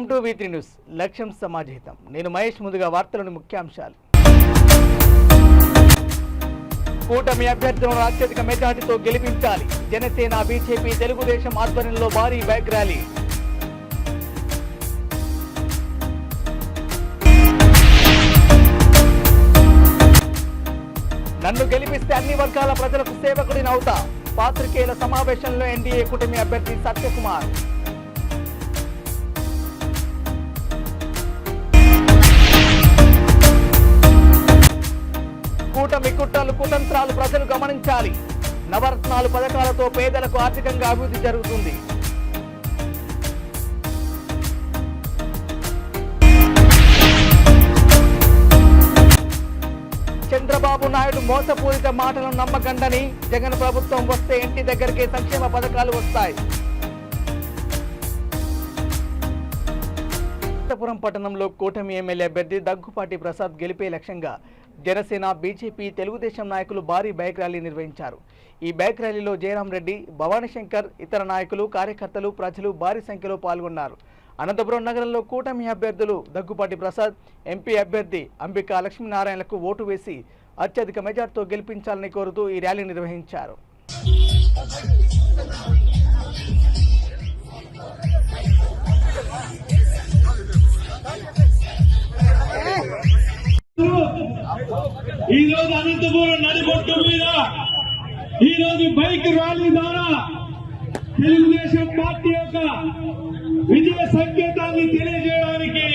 Welcome to V3 news. లక్ష్యం సమాజహితం. నేను మహేష్. ముందుగా వార్తలోని ముఖ్యాంశాలు. కూటమి అభ్యర్థులను అత్యధిక మెజార్టీతో గెలిపించాలి. జనసేన, బీజేపీ, తెలుగుదేశం ఆధ్వర్యంలో భారీ బైక్ ర్యాలీ. నన్ను గెలిపిస్తే అన్ని వర్గాల ప్రజలకు సేవకుడిని అవుతా. పాత్రికేయుల సమావేశంలో ఎన్డీఏ కూటమి అభ్యర్థి సత్యకుమార్. కూటమి కుట్రలు, కుతంత్రాలు ప్రజలు గమనించాలి. నవరత్నాలు పథకాలతో పేదలకు ఆర్థికంగా అభివృద్ధి జరుగుతుంది. చంద్రబాబు నాయుడు మోసపూరిత మాటలను నమ్మకండని, జగన్ ప్రభుత్వం వస్తే ఇంటి దగ్గరికే సంక్షేమ పథకాలు వస్తాయి. అనంతపురం పట్టణంలో కూటమి ఎమ్మెల్యే అభ్యర్థి దగ్గుపాటి ప్రసాద్ గెలిపే లక్ష్యంగా జనసేన, బీజేపీ, తెలుగుదేశం నాయకులు భారీ బైక్ ర్యాలీ నిర్వహించారు. ఈ బైక్ ర్యాలీలో జయరాం రెడ్డి, భవానీశంకర్, ఇతర నాయకులు, కార్యకర్తలు, ప్రజలు భారీ సంఖ్యలో పాల్గొన్నారు. అనంతపురం నగరంలో కూటమి అభ్యర్థులు దగ్గుపాటి ప్రసాద్, ఎంపీ అభ్యర్థి అంబికా లక్ష్మీనారాయణలకు ఓటు వేసి అత్యధిక మెజార్టీతో గెలిపించాలని కోరుతూ ఈ ర్యాలీ నిర్వహించారు. ఈ రోజు అనంతపురం నడిబొట్టు మీద ఈ రోజు బైక్ ర్యాలీ ద్వారా తెలుగుదేశం పార్టీ యొక్క విజయ సంకేతాన్ని తెలియజేయడానికి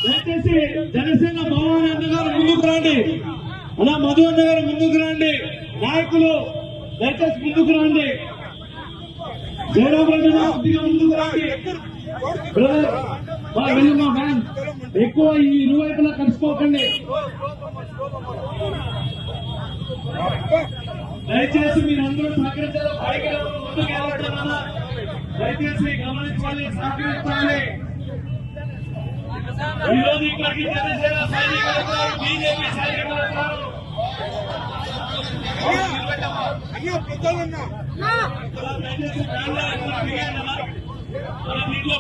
దయచేసి జనసేన భవానీ అన్న గారు ముందుకు రండి, అలా మధు అన్న గారు ముందుకు రండి, నాయకులు దయచేసి ముందుకు రండి, జయరాం రెడ్డి ముందుకు రండి. ఎక్కువ ఈ ఇరువైపులా కలుసుకోకండి. దయచేసి మీరందరూ సహకరించాలి. పైకి ముందుకు వెళ్ళాలన్నా దయచేసి గమనించాలి, సహకరించాలి. ఈరోజు ఇక్కడికి జనసేన సైనికులు, బీజేపీ సైనికులు దీంట్లో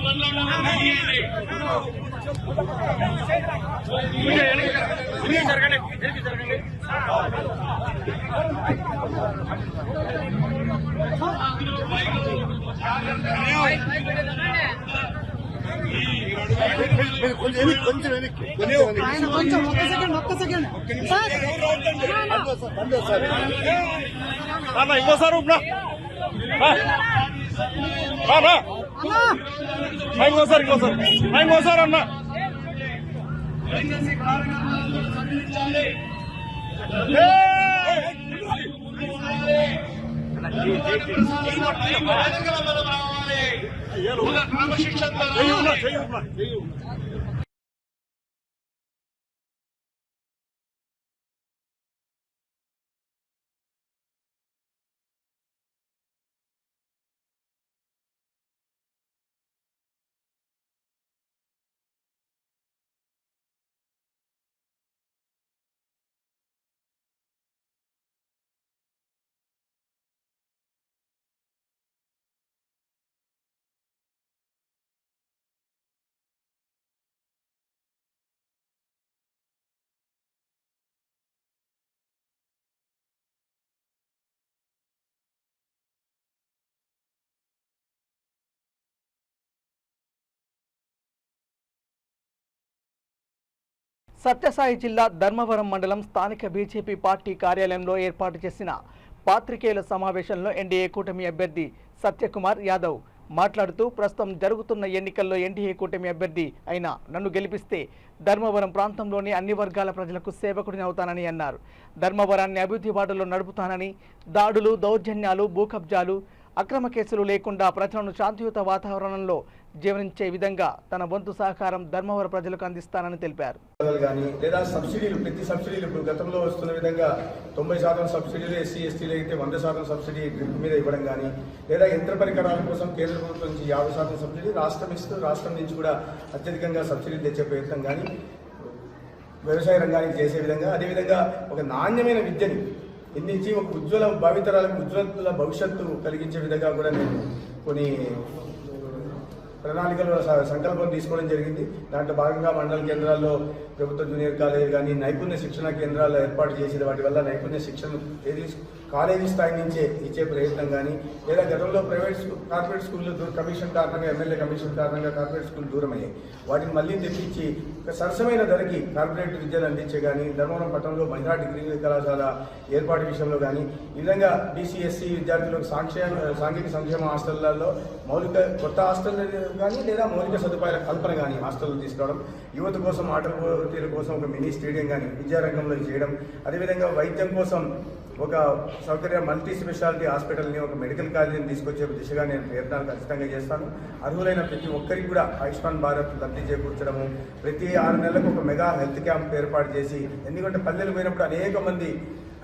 ఇంకోసారి ఇంకోసారి అన్నా సత్యసాయి జిల్లా ధర్మవరం మండలం స్థానిక బీజేపీ పార్టీ కార్యాలయంలో ఏర్పాటు చేసిన పాత్రికేయుల సమావేశంలో ఎన్డీఏ కూటమి అభ్యర్థి సత్యకుమార్ యాదవ్ మాట్లాడుతూ ప్రస్తుతం జరుగుతున్న ఎన్నికల్లో ఎన్డీఏ కూటమి అభ్యర్థి అయిన నన్ను గెలిపిస్తే ధర్మవరం ప్రాంతంలోని అన్ని వర్గాల ప్రజలకు సేవకుడిని అవుతానని అన్నారు. ధర్మవరాన్ని అభివృద్ధి బాటలో నడుపుతానని, దాడులు, దౌర్జన్యాలు, భూకబ్జాలు, అక్రమ కేసులు లేకుండా ప్రజలను శాంతియుత వాతావరణంలో జీవనించే విధంగా తన వంతు సహకారం ధర్మవరం ప్రజలకు అందిస్తానని తెలిపారు. లేదా సబ్సిడీలు, ప్రతి సబ్సిడీలు ఇప్పుడు గతంలో వస్తున్న విధంగా 90% సబ్సిడీలు, ఎస్సీ ఎస్టీలు అయితే 100% సబ్సిడీ డ్రిప్ మీద ఇవ్వడం కానీ, లేదా యంత్ర పరికరాల కోసం కేంద్ర ప్రభుత్వం నుంచి 50% సబ్సిడీ రాష్ట్రం నుంచి కూడా అత్యధికంగా సబ్సిడీలు తెచ్చే ప్రయత్నం కానీ, వ్యవసాయ రంగానికి చేసే విధంగా, అదేవిధంగా ఒక నాణ్యమైన విద్యని అందించి ఒక ఉజ్వల భావితరాలకు ఉజ్వల భవిష్యత్తు కలిగించే విధంగా కూడా నేను కొన్ని ప్రణాళికలో సంకల్పం తీసుకోవడం జరిగింది. దాంట్లో భాగంగా మండల కేంద్రాల్లో ప్రభుత్వ జూనియర్ కాలేజీ కానీ నైపుణ్య శిక్షణ కేంద్రాలు ఏర్పాటు చేసేది, వాటి వల్ల నైపుణ్య శిక్షణ ఏది కాలేజీ స్థాయి నుంచే ఇచ్చే ప్రయత్నం కానీ, లేదా గతంలో కార్పొరేట్ స్కూళ్ళు కమిషన్ కారణంగా, ఎమ్మెల్యే కమిషన్ కారణంగా కార్పొరేట్ స్కూల్ దూరం అయ్యాయి. వాటిని మళ్ళీ తెప్పించి ఒక సరసమైన ధరకి కార్పొరేట్ విద్యను అందించే కానీ, ధర్మవరం పట్టణంలో మహిళా డిగ్రీ కళాశాల ఏర్పాటు విషయంలో కానీ, ఈ విధంగా బీసీ/ఎస్సీ విద్యార్థులకు సాంఘిక సంక్షేమ హాస్టళ్లలో కొత్త హాస్టల్ కానీ లేదా మౌలిక సదుపాయాల కల్పన కానీ హాస్టల్లో తీసుకోవడం, యువత కోసం ఆటల పోటీల కోసం ఒక మినీ స్టేడియం కానీ విద్యారంగంలో చేయడం, అదేవిధంగా వైద్యం కోసం ఒక సౌకర్య మల్టీ స్పెషాలిటీ హాస్పిటల్ని, ఒక మెడికల్ కాలేజీని తీసుకొచ్చే దిశగా నేను ప్రయత్నాలు ఖచ్చితంగా చేస్తాను. అర్హులైన ప్రతి ఒక్కరికి కూడా ఆయుష్మాన్ భారత్ లబ్ధి చేకూర్చడము, ప్రతి 6 నెలలకు ఒక మెగా హెల్త్ క్యాంప్ ఏర్పాటు చేసి, ఎందుకంటే పల్లెలు పోయినప్పుడు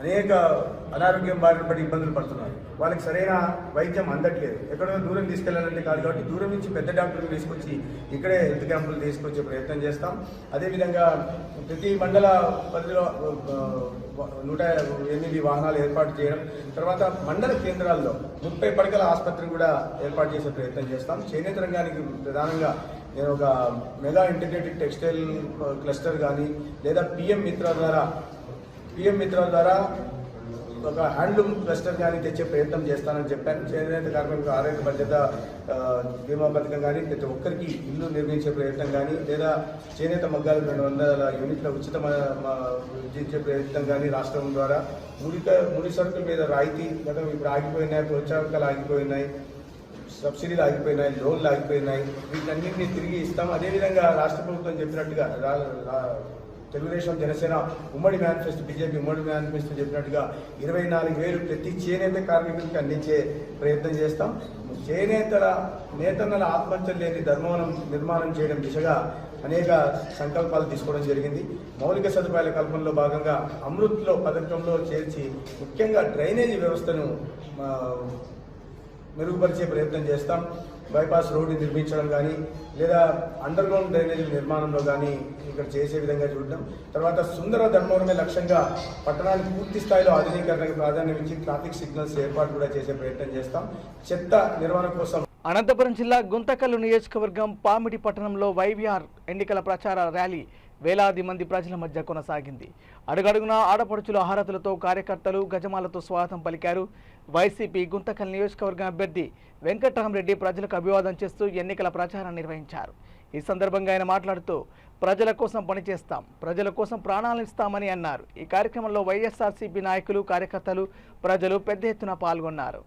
అనేక అనారోగ్యం బారిన పడి ఇబ్బందులు పడుతున్నారు. వాళ్ళకి సరైన వైద్యం అందట్లేదు. ఎక్కడో దూరం తీసుకెళ్లాలంటే కాదు కాబట్టి దూరం నుంచి పెద్ద డాక్టర్లు తీసుకొచ్చి ఇక్కడే హెల్త్ క్యాంపులు తీసుకొచ్చే ప్రయత్నం చేస్తాం. అదేవిధంగా ప్రతి మండల పరిధిలో 108 వాహనాలు ఏర్పాటు చేయడం, తర్వాత మండల కేంద్రాల్లో 30 పడకల ఆసుపత్రిని కూడా ఏర్పాటు చేసే ప్రయత్నం చేస్తాం. చేనేత రంగానికి ప్రధానంగా నేను ఒక మెగా ఇంటిగ్రేటెడ్ టెక్స్టైల్ క్లస్టర్ కానీ, లేదా పిఎం మిత్ర ద్వారా ఒక హ్యాండ్లూమ్ క్లస్టర్ కానీ తెచ్చే ప్రయత్నం చేస్తానని చెప్పాను. చేనేత కార్మికులకు ఆరోగ్య భద్రత బీమా పథకం కానీ, ప్రతి ఒక్కరికి ఇల్లు నిర్మించే ప్రయత్నం కానీ, లేదా చేనేత మగ్గాలు 200 యూనిట్ల ఉచిత ఇచ్చే ప్రయత్నం కానీ రాష్ట్రం ద్వారా, ముడి సరుకుల మీద రాయితీ గతం ఇప్పుడు ఆగిపోయినాయి, ప్రోత్సాహకాలు ఆగిపోయినాయి, సబ్సిడీలు ఆగిపోయినాయి, లోన్లు ఆగిపోయినాయి, వీటన్నింటినీ తిరిగి ఇస్తాం. అదేవిధంగా రాష్ట్ర ప్రభుత్వం చెప్పినట్టుగా తెలుగుదేశం జనసేన ఉమ్మడి మేనిఫెస్టో, బీజేపీ ఉమ్మడి మేనిఫెస్టో చెప్పినట్టుగా 24,000 ప్రతి చేనేత కార్మికులకి అందించే ప్రయత్నం చేస్తాం. నేతన్నల ఆత్మహత్యలు లేని ధర్మవరం నిర్మాణం చేయడం దిశగా అనేక సంకల్పాలు తీసుకోవడం జరిగింది. మౌలిక సదుపాయాల కల్పనలో భాగంగా అమృత్లో పథకంలో చేర్చి ముఖ్యంగా డ్రైనేజీ వ్యవస్థను మెరుగుపరిచే ప్రయత్నం చేస్తాం. బైపాస్ రోడ్డు నిర్మించడం కానీ, లేదా అండర్ గ్రౌండ్ డ్రైనేజీ నిర్మాణంలో కానీ ఇక్కడ చేసే విధంగా చూడడం. తర్వాత సుందర ధర్మవరమే లక్ష్యంగా పట్టణానికి పూర్తి స్థాయిలో ఆధునీకరణకు ప్రాధాన్యం ఇచ్చి ట్రాఫిక్ సిగ్నల్స్ ఏర్పాటు కూడా చేసే ప్రయత్నం చేస్తాం. చెత్త నిర్వహణ కోసం అనంతపురం జిల్లా గుంతకల్లు నియోజకవర్గం పామిడి పట్టణంలో వైవిఆర్ ఎన్నికల ప్రచార ర్యాలీ వేలాది మంది ప్రజల మధ్య కొనసాగింది. అడుగడుగున ఆడపడుచుల హారతులతో కార్యకర్తలు గజమాలతో స్వాగతం పలికారు. వైసీపీ గుంతకల్ నియోజకవర్గం అభ్యర్థి వెంకటరామరెడ్డి ప్రజలకు అభివాదం చేస్తూ ఎన్నికల ప్రచారం నిర్వహించారు. ఈ సందర్భంగా ఆయన మాట్లాడుతూ ప్రజల కోసం పనిచేస్తాం, ప్రజల కోసం ప్రాణాలు ఇస్తామని అన్నారు. ఈ కార్యక్రమంలో వైఎస్ఆర్సీపీ నాయకులు, కార్యకర్తలు, ప్రజలు పెద్ద ఎత్తున పాల్గొన్నారు.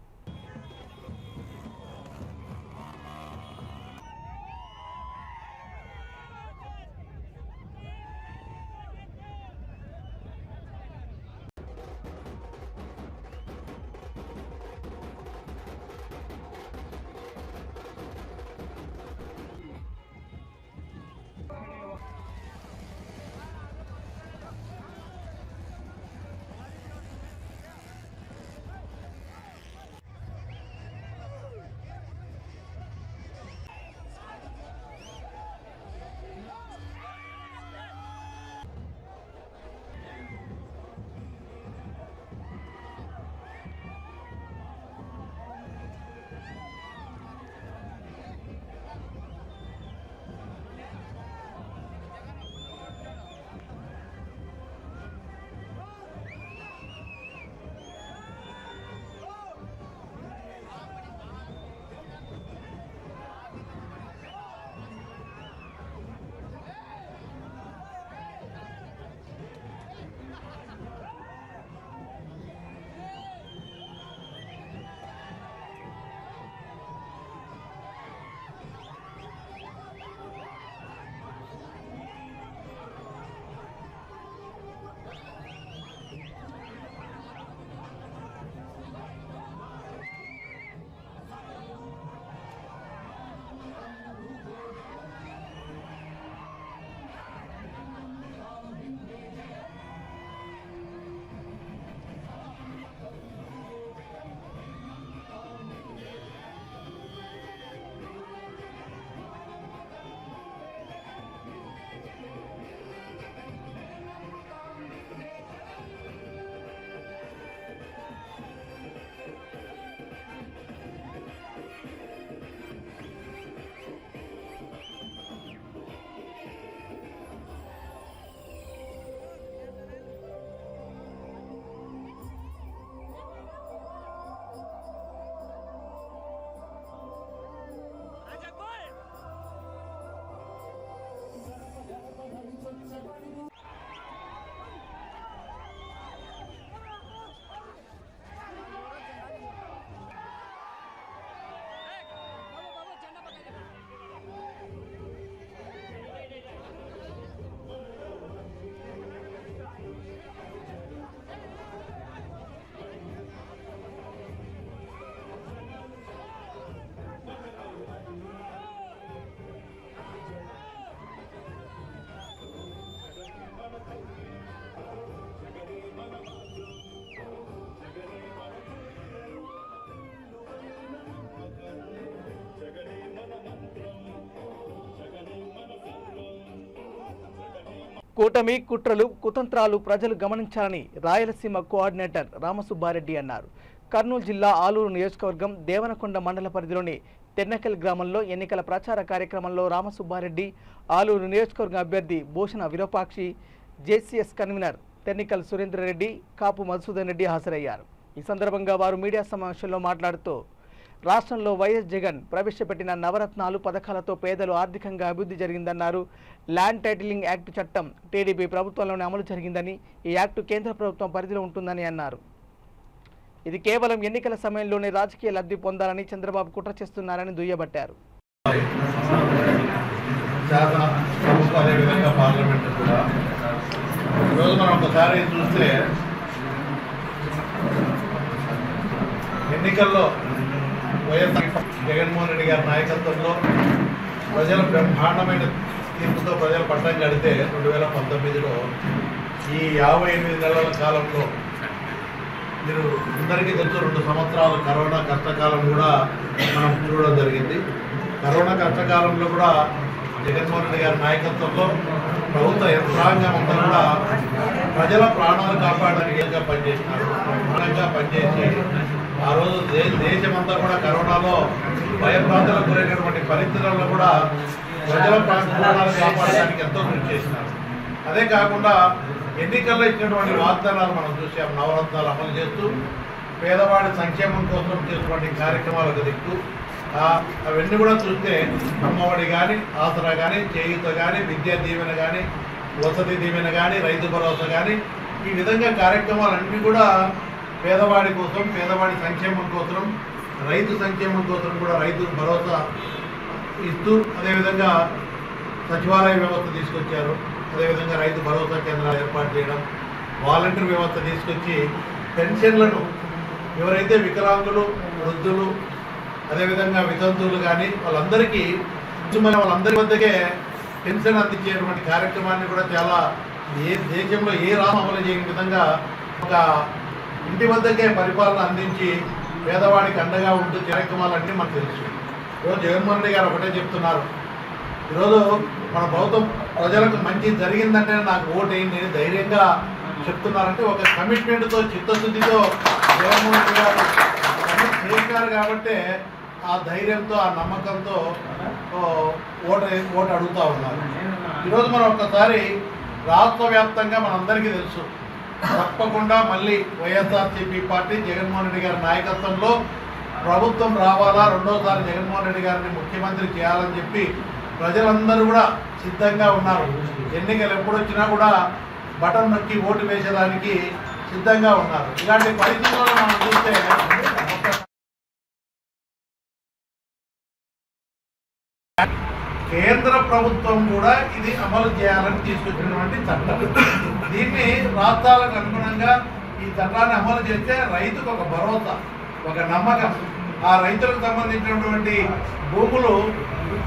కూటమి కుట్రలు కుతంత్రాలు ప్రజలు గమనించాలని రాయలసీమ కోఆర్డినేటర్ రామసుబ్బారెడ్డి అన్నారు. కర్నూలు జిల్లా ఆలూరు నియోజకవర్గం దేవనకొండ మండల పరిధిలోని తెన్నకల్ గ్రామంలో ఎన్నికల ప్రచార కార్యక్రమంలో రామసుబ్బారెడ్డి, ఆలూరు నియోజకవర్గ అభ్యర్థి భూషణ విరూపాక్షి, జేసీఎస్ కన్వీనర్ తెన్నికల్ సురేంద్రరెడ్డి, కాపు మధుసూదన్ రెడ్డి హాజరయ్యారు. ఈ సందర్భంగా వారు మీడియా సమావేశంలో మాట్లాడుతూ రాష్ట్రంలో వైఎస్ జగన్ ప్రవేశపెట్టిన నవరత్నాలు పథకాలతో పేదలు ఆర్థికంగా అభివృద్ధి జరిగిందన్నారు. ల్యాండ్ టైటిలింగ్ యాక్ట్ చట్టం టీడీపీ ప్రభుత్వంలోనే అమలు జరిగిందని, ఈ యాక్టు కేంద్ర ప్రభుత్వం పరిధిలో ఉంటుందని అన్నారు. ఇది కేవలం ఎన్నికల సమయంలోనే రాజకీయ లబ్ధి పొందాలని చంద్రబాబు కుట్ర చేస్తున్నారని దుయ్యబట్టారు. ఈరోజు మనం ఒకసారి చూస్తే ఎన్నికల్లో వైఎస్ జగన్మోహన్ రెడ్డి గారి నాయకత్వంలో ప్రజల బ్రహ్మాండమైన తీర్పుతో ప్రజలు పట్టం కడితే 2019లో ఈ 58 నెలల కాలంలో మీరు అందరికీ తెలుసు 2 సంవత్సరాలు కరోనా కష్టకాలం కూడా మనం చూడడం జరిగింది. కరోనా కష్టకాలంలో కూడా జగన్మోహన్ రెడ్డి గారి నాయకత్వంలో ప్రభుత్వ యంత్రాంగం అంతా కూడా ప్రజల ప్రాణాలు కాపాడడానికి పనిచేసినారు. ప్రాణంగా పనిచేసి ఆ రోజు దేశమంతా కూడా కరోనాలో భయభ్రాంతులకు గురైనటువంటి పరిస్థితుల్లో కూడా ప్రజల ప్రాణాలు కాపాడడానికి ఎంతో కృషి చేసినారు. అదే కాకుండా ఎన్నికల్లో ఇచ్చినటువంటి వాగ్దానాలు మనం చూసాం. నవరత్నాలు అమలు చేస్తూ పేదవాడి సంక్షేమం కోసం చేసినటువంటి కార్యక్రమాలకు దిక్కు అవన్నీ కూడా చూస్తే అమ్మఒడి కానీ, ఆసరా కానీ, చేయూత కానీ, విద్యా దీవెన కానీ, వసతి దీవెన కానీ, రైతు భరోసా కానీ, ఈ విధంగా కార్యక్రమాలన్నీ కూడా పేదవాడి కోసం, పేదవాడి సంక్షేమం కోసం, రైతు సంక్షేమం కోసం కూడా రైతు భరోసా ఇస్తూ అదేవిధంగా సచివాలయ వ్యవస్థ తీసుకొచ్చారు. అదేవిధంగా రైతు భరోసా కేంద్రాలు ఏర్పాటు చేయడం, వాలంటీర్ వ్యవస్థ తీసుకొచ్చి పెన్షన్లను ఎవరైతే వికలాంగులు, వృద్ధులు, అదేవిధంగా వితంతువులు కానీ వాళ్ళందరికీ వాళ్ళందరి వద్దకే పెన్షన్ అందించేటువంటి కార్యక్రమాన్ని కూడా చాలా దేశంలో ఏ రాష్ట్రం అమలు చేయని విధంగా ఒక ఇంటి వద్దకే పరిపాలన అందించి పేదవాడికి అండగా ఉంటూ కార్యక్రమాలన్నీ మనకు తెలుసు. ఈరోజు జగన్మోహన్ రెడ్డి గారు ఒకటే చెప్తున్నారు, ఈరోజు మన ప్రభుత్వం ప్రజలకు మంచి జరిగిందంటే నాకు ఓటేయండి ధైర్యంగా చెప్తున్నారంటే ఒక కమిట్మెంట్తో, చిత్తశుద్ధితో జగన్మోహన్ రెడ్డి గారు చేశారు కాబట్టి ఆ ధైర్యంతో, ఆ నమ్మకంతో ఓటు అడుగుతూ ఉన్నారు. ఈరోజు మనం ఒక్కసారి రాష్ట్ర వ్యాప్తంగా మనందరికీ తెలుసు, తప్పకుండా మళ్ళీ వైఎస్ఆర్సీపీ పార్టీ జగన్మోహన్ రెడ్డి గారి నాయకత్వంలో ప్రభుత్వం రావాలా, రెండోసారి జగన్మోహన్ రెడ్డి గారిని ముఖ్యమంత్రి చేయాలని చెప్పి ప్రజలందరూ కూడా సిద్ధంగా ఉన్నారు. ఎన్నికలు ఎప్పుడొచ్చినా కూడా బటన్ నొక్కి ఓటు వేసేదానికి సిద్ధంగా ఉన్నారు. ఇలాంటి పరిస్థితుల్లో మనం చూస్తే కేంద్ర ప్రభుత్వం కూడా ఇది అమలు చేయాలని తీసుకొచ్చినటువంటి చట్టం. దీన్ని రాష్ట్రాలకు అనుగుణంగా ఈ చట్టాన్ని అమలు చేస్తే రైతుకు ఒక భరోసా, ఒక నమ్మకం, ఆ రైతులకు సంబంధించినటువంటి భూములు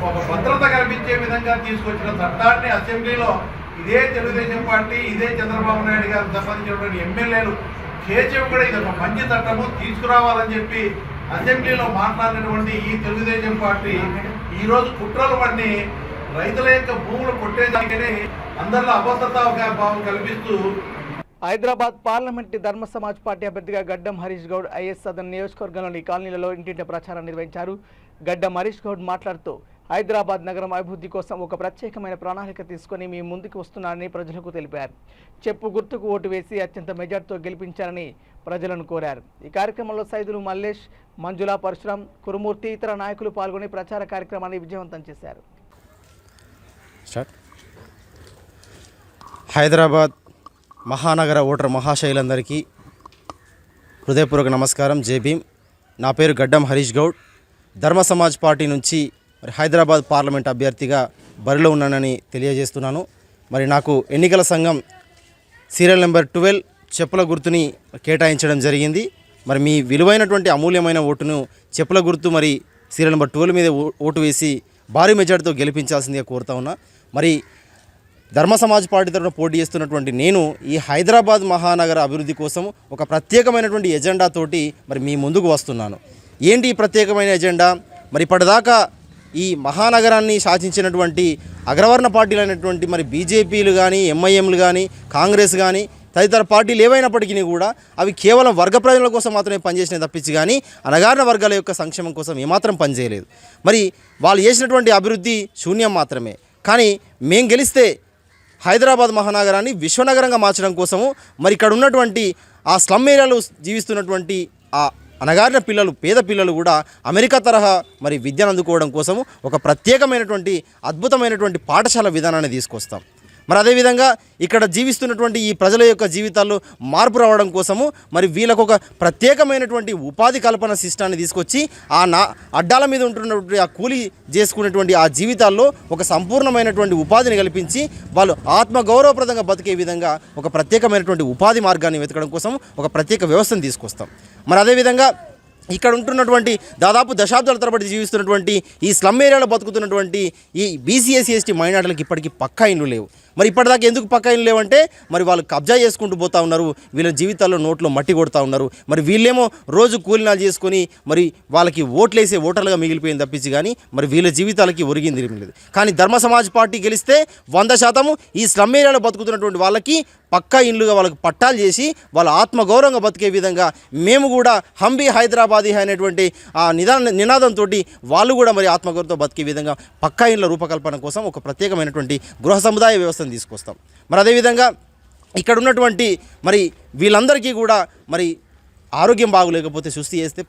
ఒక భద్రత కల్పించే విధంగా తీసుకొచ్చిన చట్టాన్ని అసెంబ్లీలో ఇదే తెలుగుదేశం పార్టీ, ఇదే చంద్రబాబు నాయుడు గారికి సంబంధించినటువంటి ఎమ్మెల్యేలు కేసీఎం కూడా ఇది ఒక మంచి చట్టము తీసుకురావాలని చెప్పి అసెంబ్లీలో మాట్లాడినటువంటి ఈ తెలుగుదేశం పార్టీ ఈరోజు కుట్రలు పడి రైతుల యొక్క భూములు కొట్టేదానికని అందరిలో అభద్రతా భావం కల్పిస్తూ హైదరాబాద్ పార్లమెంటు ధర్మ సమాజ్ పార్టీ అభ్యర్థిగా గడ్డం హరీష్ గౌడ్ ఐఎస్ సదన్ నియోజకవర్గంలోని కాలనీలలో ఇంటింటి ప్రచారం నిర్వహించారు. గడ్డం హరీష్ గౌడ్ మాట్లాడుతూ హైదరాబాద్ నగరం అభివృద్ధి కోసం ఒక ప్రత్యేకమైన ప్రణాళిక తీసుకుని మీ ముందుకు వస్తున్నారని ప్రజలకు తెలిపారు. చెప్పు గుర్తుకు ఓటు వేసి అత్యంత మెజార్టీతో గెలిపించారని ప్రజలను కోరారు. ఈ కార్యక్రమంలో సైదులు మల్లేష్, మంజులా, పరశురాం, కురుమూర్తి, ఇతర నాయకులు పాల్గొని ప్రచార కార్యక్రమాన్ని విజయవంతం చేశారు. హైదరాబాద్ మహానగర ఓటర్ మహాశైలందరికీ హృదయపూర్వక నమస్కారం. జై భీమ్. నా పేరు గడ్డం హరీష్ గౌడ్. ధర్మ సమాజ్ పార్టీ నుంచి హైదరాబాద్ పార్లమెంట్ అభ్యర్థిగా బరిలో ఉన్నానని తెలియజేస్తున్నాను. మరి నాకు ఎన్నికల సంఘం సీరియల్ నెంబర్ 12 చెప్పుల గుర్తుని కేటాయించడం జరిగింది. మరి మీ విలువైనటువంటి అమూల్యమైన ఓటును చెప్పుల గుర్తు మరి సీరియల్ నెంబర్ 12 మీద ఓటు వేసి భారీ మెజార్టీతో గెలిపించాల్సిందిగా కోరుతా ఉన్నా. మరి ధర్మ సమాజ్ పార్టీ తరఫున పోటీ చేస్తున్నటువంటి నేను ఈ హైదరాబాద్ మహానగర అభివృద్ధి కోసం ఒక ప్రత్యేకమైనటువంటి ఎజెండాతోటి మరి మీ ముందుకు వస్తున్నాను. ఏంటి ఈ ప్రత్యేకమైన ఎజెండా? మరి ఇప్పటిదాకా ఈ మహానగరాన్ని శాసించినటువంటి అగ్రవర్ణ పార్టీలైనటువంటి మరి బీజేపీలు కానీ ఎంఐఎంలు కానీ కాంగ్రెస్ కానీ తదితర పార్టీలు ఏవైనప్పటికీ కూడా అవి కేవలం వర్గ ప్రయోజనాల కోసం మాత్రమే పనిచేసినాయి తప్పించి కానీ అణగారిన వర్గాల యొక్క సంక్షేమం కోసం ఏమాత్రం పనిచేయలేదు. మరి వాళ్ళు చేసినటువంటి అభివృద్ధి శూన్యం మాత్రమే. కానీ మేము గెలిస్తే హైదరాబాద్ మహానగరాన్ని విశ్వనగరంగా మార్చడం కోసము మరి ఇక్కడ ఉన్నటువంటి ఆ స్లమ్ ఏరియాలో జీవిస్తున్నటువంటి ఆ అనగారిన పిల్లలు పేద పిల్లలు కూడా అమెరికా తరహా మరి విద్యను అందుకోవడం కోసము ఒక ప్రత్యేకమైనటువంటి అద్భుతమైనటువంటి పాఠశాల విధానాన్ని తీసుకొస్తాం. మరి అదేవిధంగా ఇక్కడ జీవిస్తున్నటువంటి ఈ ప్రజల యొక్క జీవితాల్లో మార్పు రావడం కోసము మరి వీళ్ళకు ఒక ప్రత్యేకమైనటువంటి ఉపాధి కల్పన సిస్టాన్ని తీసుకొచ్చి అడ్డాల మీద ఉంటున్నటువంటి ఆ కూలీ చేసుకునేటువంటి ఆ జీవితాల్లో ఒక సంపూర్ణమైనటువంటి ఉపాధిని కల్పించి వాళ్ళు ఆత్మగౌరవప్రదంగా బతికే విధంగా ఒక ప్రత్యేకమైనటువంటి ఉపాధి మార్గాన్ని వెతకడం కోసం ఒక ప్రత్యేక వ్యవస్థను తీసుకొస్తాం. మరి అదేవిధంగా ఇక్కడ ఉంటున్నటువంటి దాదాపు దశాబ్దాల తరబడి జీవిస్తున్నటువంటి ఈ స్లమ్ ఏరియాలో బతుకుతున్నటువంటి ఈ బీసీ ఎస్సీ ఎస్టీ మైనార్టీలకు ఇప్పటికీ పక్కా ఇండ్లు లేవు. మరి ఇప్పటిదాకా ఎందుకు పక్కా ఇండ్లు లేవంటే మరి వాళ్ళు కబ్జా చేసుకుంటూ పోతూ ఉన్నారు, వీళ్ళ జీవితాల్లో నోట్లో మట్టి కొడుతూ ఉన్నారు. మరి వీళ్ళేమో రోజు కూలినాలు చేసుకొని మరి వాళ్ళకి ఓట్లేసే ఓటర్లుగా మిగిలిపోయింది తప్పించి కానీ మరి వీళ్ళ జీవితాలకి ఒరిగింది లేదు. కానీ ధర్మ సమాజ్ పార్టీ గెలిస్తే 100% ఈ స్లమ్ ఏరియాలో బతుకుతున్నటువంటి వాళ్ళకి పక్కా ఇండ్లుగా వాళ్ళకి పట్టాలు చేసి వాళ్ళ ఆత్మగౌరవంగా బతికే విధంగా మేము కూడా హంబీ హైదరాబాదీ అనేటువంటి ఆ నినాదంతో వాళ్ళు కూడా మరి ఆత్మగౌరవంతో బతికే విధంగా పక్కా ఇండ్ల రూపకల్పన కోసం ఒక ప్రత్యేకమైనటువంటి గృహ సముదాయ వ్యవస్థను తీసుకొస్తాం. మరి అదేవిధంగా ఇక్కడ ఉన్నటువంటి మరి వీళ్ళందరికీ కూడా మరి ఆరోగ్యం బాగోలేకపోతే సుస్థి చేస్తే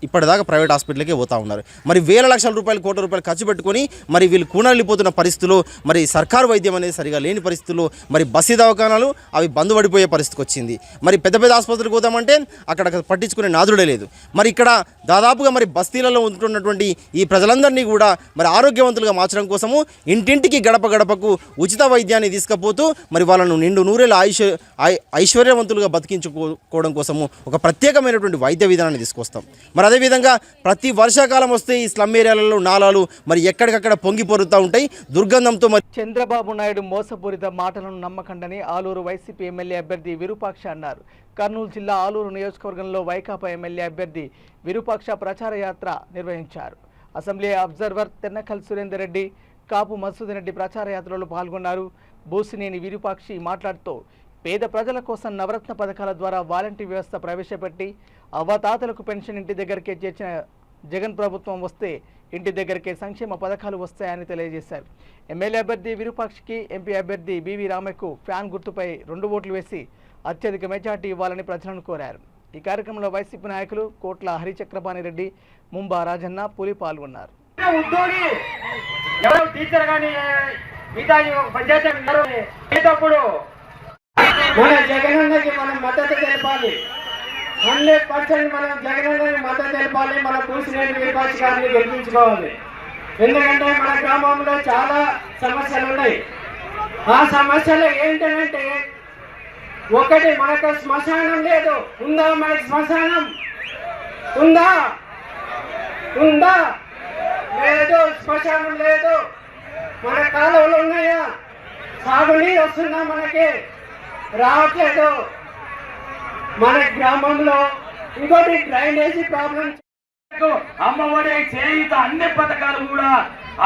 ఇప్పటిదాకా ప్రైవేట్ హాస్పిటల్కే పోతూ ఉన్నారు. మరి వేల లక్షల రూపాయలు కోట్ల రూపాయలు ఖర్చు పెట్టుకొని మరి వీళ్ళు కూనలిపోతున్న పరిస్థితుల్లో మరి సర్కారు వైద్యం అనేది సరిగా లేని పరిస్థితుల్లో మరి బస్సు దవాఖానాలు అవి బంద్ పడిపోయే పరిస్థితికి వచ్చింది. మరి పెద్ద పెద్ద ఆసుపత్రికి పోతామంటే అక్కడ పట్టించుకునే నాదుడే లేదు. మరి ఇక్కడ దాదాపుగా మరి బస్తీలలో ఉంటున్నటువంటి ఈ ప్రజలందరినీ కూడా మరి ఆరోగ్యవంతులుగా మార్చడం కోసము ఇంటింటికి గడప గడపకు ఉచిత వైద్యాన్ని తీసుకుపోతూ మరి వాళ్ళను నిండు నూరేళ్ళ ఐశ్వర్యవంతులుగా బతికించుకోవడం కోసము ఒక ప్రత్యేకమైనటువంటి వైద్య విధానాన్ని తీసుకొస్తాం. మరి అదేవిధంగా ప్రతి వర్షాకాలం వస్తే ఈ స్లమ్ ఏరియాలలో నాలాలు మరి ఎక్కడికక్కడ పొంగి పొరుతూ ఉంటాయి దుర్గంధంతో. మరి చంద్రబాబు నాయుడు మోసపూరిత మాటలను నమ్మకండని ఆలూరు వైసీపీ ఎమ్మెల్యే అభ్యర్థి విరూపాక్ష అన్నారు. కర్నూలు జిల్లా ఆలూరు నియోజకవర్గంలో వైకాపా ఎమ్మెల్యే అభ్యర్థి విరూపాక్ష ప్రచార యాత్ర నిర్వహించారు. అసెంబ్లీ అబ్జర్వర్ తెన్నకల్ సురేందర్ రెడ్డి, కాపు మసూదన్ రెడ్డి ప్రచార యాత్రలో పాల్గొన్నారు. బూసినేని విరూపాక్షి మాట్లాడుతూ పేద ప్రజల కోసం నవరత్న పథకాల ద్వారా వాలంటీర్ వ్యవస్థ ప్రవేశపెట్టి అవ్వతాతలకు పెన్షన్ ఇంటి దగ్గరికే చేర్చిన జగన్ ప్రభుత్వం వస్తే ఇంటి దగ్గరికే సంక్షేమ పథకాలు వస్తాయని తెలియజేశారు. ఎమ్మెల్యే అభ్యర్థి విరూపాక్షికి ఎంపీ అభ్యర్థి బివి రామయ్యకు ఫ్యాన్ గుర్తుపై 2 ఓట్లు వేసి అత్యధిక మెజార్టీ ఇవ్వాలని ప్రజలను కోరారు. ఈ కార్యక్రమంలో వైసీపీ నాయకులు కోట్ల హరిచక్రపాణి రెడ్డి, ముంబా రాజన్న, పులి పాల్గొన్నారు. మన జగనన్నకి మనం మద్దతు తెలపాలి. 100% మనం జగనన్నకి మద్దతు తెలపాలి. మన బూసినేని విరూపాక్ష గారిని గెలిపించుకోవాలి. ఎందుకంటే మన గ్రామంలో చాలా సమస్యలు ఉన్నాయి. ఆ సమస్యలు ఏంటంటే, ఒకటి మనకు శ్మశానం లేదు. ఉందా మనకి శ్మశానం? ఉందా? లేదు, శ్మశానం లేదు. మన కాలువలు ఉన్నాయా? సాగునీరు వస్తుందా? మనకి రావట్లేదు. మన గ్రామంలో ఇంకోటి డ్రైనేజీ ప్రాబ్లం, అమ్మఒడి, చేయుత, అన్ని పథకాలు కూడా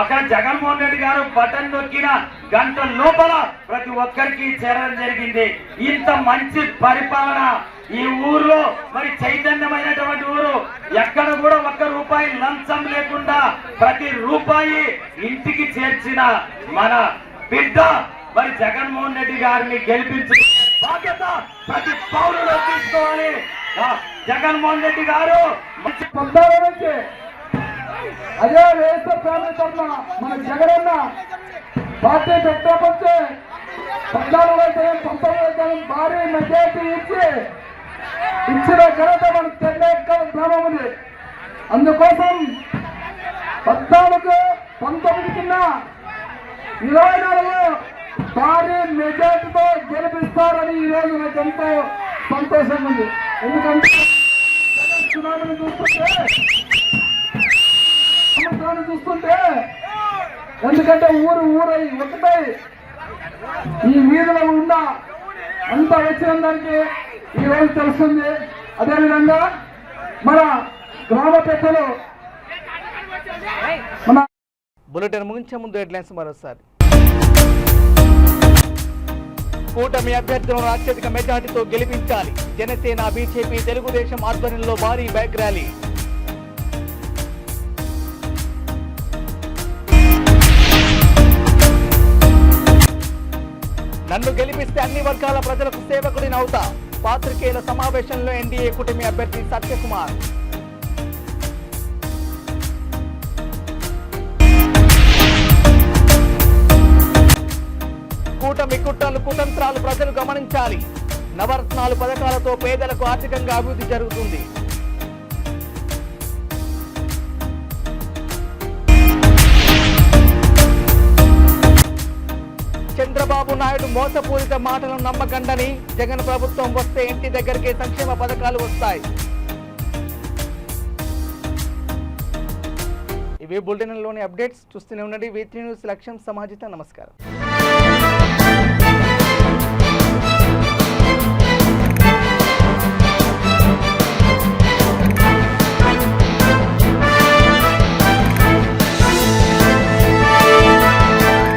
అక్కడ జగన్మోహన్ రెడ్డి గారు బటన్ నొక్కిన గంట లోపల ప్రతి ఒక్కరికి చేరడం జరిగింది. ఇంత మంచి పరిపాలన ఈ ఊర్లో, మరి చైతన్యమైనటువంటి ఊరు, ఎక్కడ కూడా ₹1 లంచం లేకుండా ప్రతి రూపాయి ఇంటికి చేర్చిన మన బిడ్డ మరి జగన్మోహన్ రెడ్డి గారిని గెలిపించు బాధ్యత ప్రతి పౌరుడు తీసుకోవాలి. జగన్మోహన్ రెడ్డి గారు మంచి నుంచి అదే వేస్తే ఫ్యామిలీ తరఫున మన జగనన్న పార్టీ పెట్టకపోతే 14 భారీ మెజార్టీ ఇచ్చిన ఘనత మన తెల్లెక్కల గ్రామం ఉంది. అందుకోసం 14-19 కింద 24 భారీ మెజార్టీతో గెలిపిస్తారని ఈ రోజు నాకు ఎంతో సంతోషంగా ఉంది. ఎందుకంటే చునామీని చూస్తుంటే ఎందుకంటే ఊరై ఒకటై ఈ వీధిలో ఉన్న అంతా వచ్చిన దానికి ఈ రోజు తెలుస్తుంది. అదేవిధంగా మన గ్రామ పెద్దలు మన బులెటిన్ ముగించే ముందు హెడ్లైన్స్ మరోసారి. కూటమి అభ్యర్థులను అత్యధిక మెజార్టీతో గెలిపించాలి. జనసేన, బీజేపీ, తెలుగుదేశం ఆధ్వర్యంలో భారీ బైక్ ర్యాలీ. నన్ను గెలిపిస్తే అన్ని వర్గాల ప్రజలకు సేవకుడిని అవుతా. పాత్రికేయుల సమావేశంలో ఎన్డీఏ కూటమి అభ్యర్థి సత్యకుమార్. కూటమి కుట్రలు, కుతంత్రాలు ప్రజలు గమనించాలి. నవరత్నాలు పథకాలతో పేదలకు ఆర్థికంగా అభివృద్ధి జరుగుతుంది. చంద్రబాబు నాయుడు మోసపూరిత మాటలను నమ్మకండని, జగన్ ప్రభుత్వం వస్తే ఇంటి దగ్గరికే సంక్షేమ పథకాలు వస్తాయి. ఇవి బులెటిన్లోని అప్డేట్స్. చూస్తూనే ఉండండి V3 న్యూస్. లక్ష్యం సమాజిత. నమస్కారం.